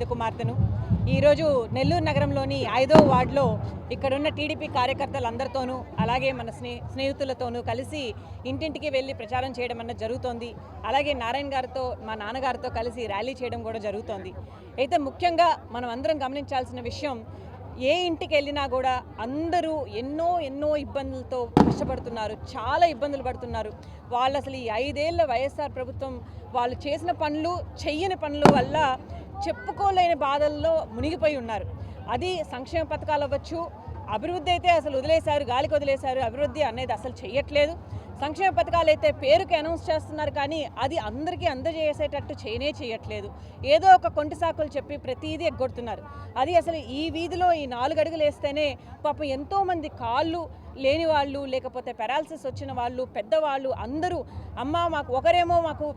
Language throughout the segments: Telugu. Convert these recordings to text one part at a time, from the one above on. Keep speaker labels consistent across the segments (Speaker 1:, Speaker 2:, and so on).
Speaker 1: పెద్ద కుమార్తెను. ఈరోజు నెల్లూరు నగరంలోని 5వ వార్డులో ఇక్కడున్న టీడీపీ కార్యకర్తలందరితోనూ అలాగే మన స్నేహితులతోనూ కలిసి ఇంటింటికి వెళ్ళి ప్రచారం చేయడం అన్నది జరుగుతోంది. అలాగే నారాయణ గారితో మా నాన్నగారితో కలిసి ర్యాలీ చేయడం కూడా జరుగుతోంది. అయితే ముఖ్యంగా మనం అందరం గమనించాల్సిన విషయం, ఏ ఇంటికి వెళ్ళినా కూడా అందరూ ఎన్నో ఇబ్బందులతో కష్టపడుతున్నారు, చాలా ఇబ్బందులు పడుతున్నారు. వాళ్ళు అసలు ఈ 5 ఏళ్ల వైఎస్ఆర్ ప్రభుత్వం వాళ్ళు చేసిన పనులు, చెయ్యని పనుల వల్ల చెప్పుకోలేని బాధల్లో మునిగిపోయి ఉన్నారు. అది సంక్షేమ పథకాలు అవ్వచ్చు, అభివృద్ధి అయితే అసలు వదిలేశారు, గాలికి వదిలేశారు. అభివృద్ధి అనేది అసలు చెయ్యట్లేదు. సంక్షేమ పథకాలు అయితే పేరుకి అనౌన్స్ చేస్తున్నారు, కానీ అది అందరికీ అందజేసేటట్టు చేయట్లేదు. ఏదో ఒక కొంటి సాకులు చెప్పి ప్రతిదీ ఎగ్గొడుతున్నారు. అది అసలు ఈ వీధిలో ఈ 4 అడుగులు వేస్తేనే పాపం ఎంతోమంది కాళ్ళు లేని వాళ్ళు, లేకపోతే పెరాలసిస్ వచ్చిన వాళ్ళు, పెద్దవాళ్ళు అందరూ ఒకరేమో మాకు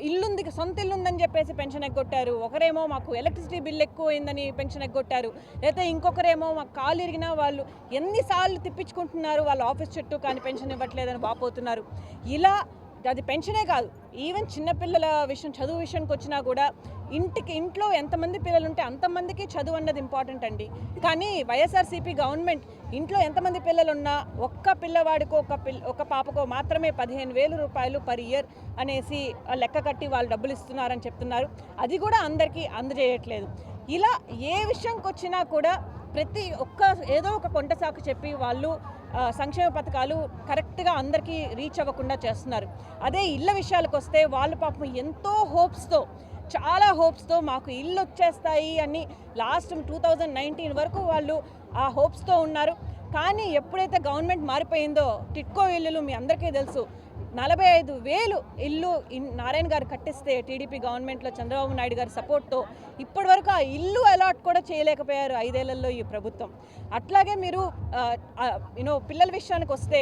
Speaker 1: ఇల్లుంది, సొంత ఇల్లుందని చెప్పేసి పెన్షన్ ఎగ్గొట్టారు, ఒకరేమో మాకు ఎలక్ట్రిసిటీ బిల్ ఎక్కువైందని పెన్షన్ ఎగ్గొట్టారు, లేకపోతే ఇంకొకరేమో మాకు కాలు ఇరిగినా వాళ్ళు ఎన్నిసార్లు తిప్పించుకుంటున్నారు వాళ్ళ ఆఫీస్ చుట్టూ కానీ పెన్షన్ ఇవ్వట్లేదని వాపోతున్నారు. ఇలా అది పెన్షనే కాదు, ఈవెన్ చిన్నపిల్లల విషయం, చదువు విషయానికి వచ్చినా కూడా ఇంట్లో ఎంతమంది పిల్లలు ఉంటే అంతమందికి చదువు అన్నది ఇంపార్టెంట్ అండి. కానీ వైఎస్ఆర్సీపీ గవర్నమెంట్ ఇంట్లో ఎంతమంది పిల్లలు ఉన్నా ఒక్క పిల్లవాడికో ఒక పాపకో మాత్రమే 15,000 రూపాయలు పర్ ఇయర్ అనేసి లెక్క కట్టి వాళ్ళు డబ్బులు ఇస్తున్నారని చెప్తున్నారు. అది కూడా అందరికీ అందజేయట్లేదు. ఇలా ఏ విషయంకి వచ్చినా కూడా ఏదో ఒక కొంట సాకు చెప్పి వాళ్ళు సంక్షేమ పథకాలు కరెక్ట్గా అందరికీ రీచ్ అవ్వకుండా చేస్తున్నారు. అదే ఇళ్ళ విషయాలకు వస్తే వాళ్ళు పాపం ఎంతో చాలా హోప్స్తో మాకు ఇల్లు వచ్చేస్తాయి అని లాస్ట్ 2019 వరకు వాళ్ళు ఆ హోప్స్తో ఉన్నారు. కానీ ఎప్పుడైతే గవర్నమెంట్ మారిపోయిందో టిట్కో ఇల్లులు మీ అందరికీ తెలుసు, 45,000 ఇల్లు నారాయణ గారు కట్టిస్తే టీడీపీ గవర్నమెంట్లో చంద్రబాబు నాయుడు గారి సపోర్ట్తో ఇప్పటి వరకు ఆ ఇల్లు అలాట్ కూడా చేయలేకపోయారు 5 ఏళ్లలో ఈ ప్రభుత్వం. అట్లాగే మీరు పిల్లల విషయానికి వస్తే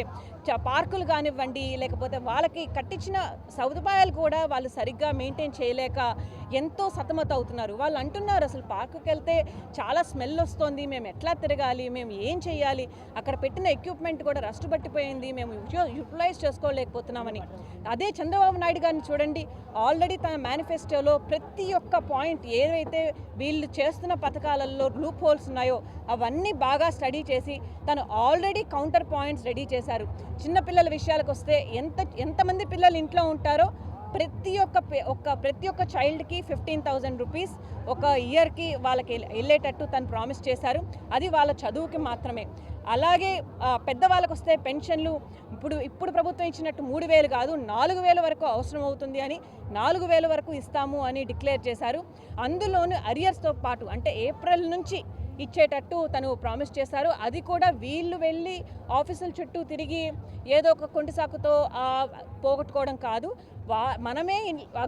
Speaker 1: పార్కులు కానివ్వండి, లేకపోతే వాళ్ళకి కట్టించిన సదుపాయాలు కూడా వాళ్ళు సరిగ్గా మెయింటైన్ చేయలేక ఎంతో సతమతవుతున్నారు. వాళ్ళు అంటున్నారు, అసలు పార్కుకి వెళ్తే చాలా స్మెల్ వస్తుంది, మేము ఎట్లా తిరగాలి, మేము ఏం చేయాలి, అక్కడ పెట్టిన ఎక్విప్మెంట్ కూడా రస్ట్ పట్టిపోయింది, మేము యూటిలైజ్ చేసుకోలేకపోతున్నామని. అదే చంద్రబాబు నాయుడు గారిని చూడండి, ఆల్రెడీ తన మేనిఫెస్టోలో ప్రతి ఒక్క పాయింట్ ఏదైతే వీళ్ళు చేస్తున్న పథకాలలో లూప్ హోల్స్ ఉన్నాయో అవన్నీ బాగా స్టడీ చేసి తను ఆల్రెడీ కౌంటర్ పాయింట్స్ రెడీ చేశారు. చిన్నపిల్లల విషయాలకు వస్తే ఎంతమంది పిల్లలు ఇంట్లో ఉంటారో ప్రతి ఒక్క చైల్డ్కి 15,000 రూపీస్ ఒక ఇయర్కి వాళ్ళకి వెళ్ళేటట్టు తను ప్రామిస్ చేశారు. అది వాళ్ళ చదువుకి మాత్రమే. అలాగే పెద్దవాళ్ళకు వస్తే పెన్షన్లు ఇప్పుడు ప్రభుత్వం ఇచ్చినట్టు 3,000 కాదు, 4,000 వరకు అవసరం అవుతుంది అని 4,000 వరకు ఇస్తాము అని డిక్లేర్ చేశారు. అందులోనూ అరియర్స్తో పాటు అంటే ఏప్రిల్ నుంచి ఇచ్చేటట్టు తను ప్రామిస్ చేశారు. అది కూడా వీళ్ళు వెళ్ళి ఆఫీసుల చుట్టూ తిరిగి ఏదో ఒక కొంటి సాకుతో పోగొట్టుకోవడం కాదు, మనమే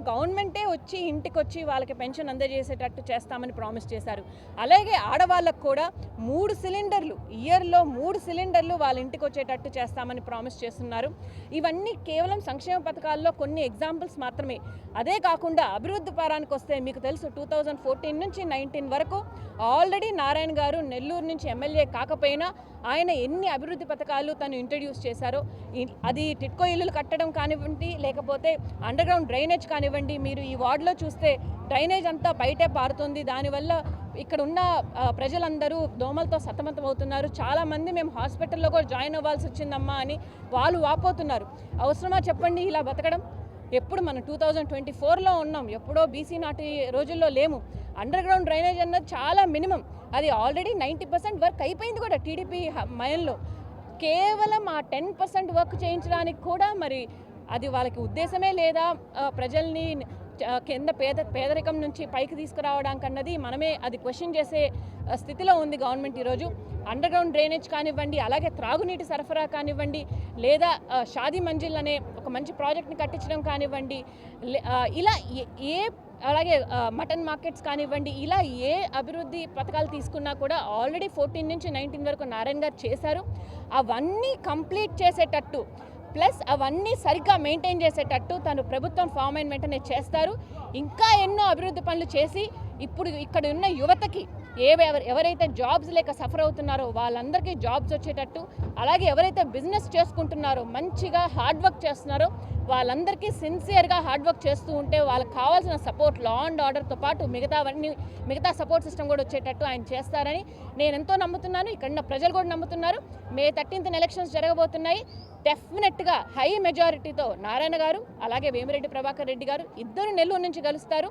Speaker 1: గవర్నమెంటే వచ్చి ఇంటికి వచ్చి వాళ్ళకి పెన్షన్ అందజేసేటట్టు చేస్తామని ప్రామిస్ చేశారు. అలాగే ఆడవాళ్ళకు కూడా 3 సిలిండర్లు ఇయర్లో 3 సిలిండర్లు వాళ్ళ ఇంటికి వచ్చేటట్టు చేస్తామని ప్రామిస్ చేస్తున్నారు. ఇవన్నీ కేవలం సంక్షేమ పథకాల్లో కొన్ని ఎగ్జాంపుల్స్ మాత్రమే. అదే కాకుండా అభివృద్ధి పరానికి వస్తే మీకు తెలుసు, 2014 నుంచి 19 వరకు ఆల్రెడీ నారాయణ గారు నెల్లూరు నుంచి ఎమ్మెల్యే కాకపోయినా ఆయన ఎన్ని అభివృద్ధి పథకాలు తను ఇంట్రడ్యూస్ చేశారో, అది టిట్కో ఇల్లులు కట్టడం కానివ్వండి, లేకపోతే అండర్ గ్రౌండ్ డ్రైనేజ్ కానివ్వండి. మీరు ఈ వార్డులో చూస్తే డ్రైనేజ్ అంతా బయటే పారుతుంది, దానివల్ల ఇక్కడ ఉన్న ప్రజలందరూ దోమలతో సతమతమవుతున్నారు. చాలామంది మేము హాస్పిటల్లో కూడా జాయిన్ అవ్వాల్సి వచ్చిందమ్మా అని వాళ్ళు వాపోతున్నారు. అవసరమా చెప్పండి ఇలా బతకడం? ఎప్పుడు మనం 2024లో ఉన్నాం, ఎప్పుడో బీసీ నాటి రోజుల్లో లేము. అండర్ గ్రౌండ్ డ్రైనేజ్ అన్నది చాలా మినిమం, అది ఆల్రెడీ 90% వర్క్ అయిపోయింది కూడా టీడీపీ మయంలో. కేవలం ఆ 10% వర్క్ చేయించడానికి కూడా మరి అది వాళ్ళకి ఉద్దేశమే లేదా ప్రజల్ని కింద పేదరికం నుంచి పైకి తీసుకురావడానికి అన్నది మనమే అది క్వశ్చన్ చేసే స్థితిలో ఉంది గవర్నమెంట్ ఈరోజు. అండర్ గ్రౌండ్ డ్రైనేజ్ కానివ్వండి, అలాగే త్రాగునీటి సరఫరా కానివ్వండి, లేదా షాదీ మంజిల్ అనే ఒక మంచి ప్రాజెక్ట్ని కట్టించడం కానివ్వండి, ఇలా అలాగే మటన్ మార్కెట్స్ కానివ్వండి, ఇలా ఏ అభివృద్ధి పథకాలు తీసుకున్నా కూడా ఆల్రెడీ 14 నుంచి 19 వరకు నారాయణ గారు చేశారు. అవన్నీ కంప్లీట్ చేసేటట్టు ప్లస్ అవన్నీ సరిగ్గా మెయింటైన్ చేసేటట్టు తను ప్రభుత్వం ఫామ్ అయిన వెంటనే చేస్తారు. ఇంకా ఎన్నో అభివృద్ధి పనులు చేసి ఇప్పుడు ఇక్కడ ఉన్న యువతకి ఎవరైతే జాబ్స్ లేక సఫర్ అవుతున్నారో వాళ్ళందరికీ జాబ్స్ వచ్చేటట్టు, అలాగే ఎవరైతే బిజినెస్ చేసుకుంటున్నారో మంచిగా హార్డ్ వర్క్ చేస్తున్నారో వాళ్ళందరికీ సిన్సియర్గా హార్డ్ వర్క్ చేస్తూ ఉంటే వాళ్ళకి కావాల్సిన సపోర్ట్ లా అండ్ ఆర్డర్తో పాటు మిగతా సపోర్ట్ సిస్టమ్ కూడా వచ్చేటట్టు ఆయన చేస్తారని నేను ఎంతో నమ్ముతున్నాను. ఇక్కడ ప్రజలు కూడా నమ్ముతున్నారు. మే 13th ఎలక్షన్స్ జరగబోతున్నాయి. డెఫినెట్గా హై మెజారిటీతో నారాయణ గారు అలాగే వేమిరెడ్డి ప్రభాకర్ రెడ్డి గారు ఇద్దరు నెల్లూరు నుంచి గెలుస్తారు.